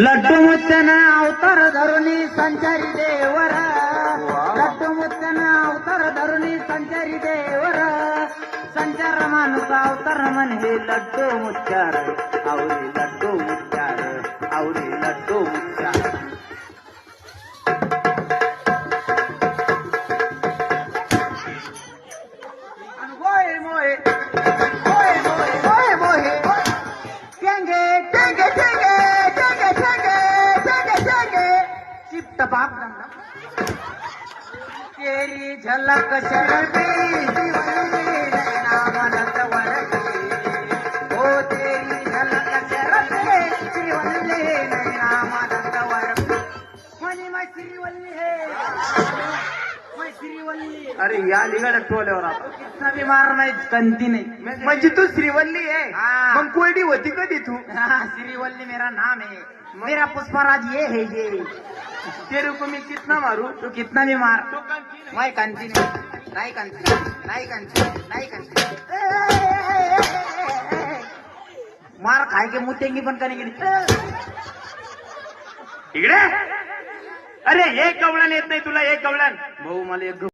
लड्डू मुत्तन अवतार धरुणी संचारी देवर लड्डू मुत्तन अवतार धरुणी संचारी देवर संचार माणूस अवतार म्हणजे लड्डू मुच्चार आवरी लड्डू मुच्चार आवरी लड्डू मुच्चार मोहे मोहे मोहे मोहे मोहे मोहे टेंगे टेंगे टेंगे टेंगे टेंगे टेंगे टेंगे चिपट बाप तेरी झलक शरबी नामनत वरती ओ तेरी झलक शरबी श्रीवल्ली नामनत वरती म्हणे मै श्रीवल्ली है मै श्रीवल्ली. अरे या निघाल्या टोल्यावर आता कितना भी मार नाही कंती नाही. म्हणजे तू श्रीवल्ली आहे. हाँ. मग कोरडी होती कधी तू? हाँ, श्रीवल्ली मेरा नाम है. मेरा पुष्पराज ये है ये. तेरे को मी कितना मारू? तू कितना भी मार तो कंठी नाही. मैं कंती नहीं कंती नहीं कंती नहीं कंती. मार खाए के मुतेंगी पण करेंगे. इकडे अरे एक गवळण येत नाही तुला. एक गवळण भाऊ मला एक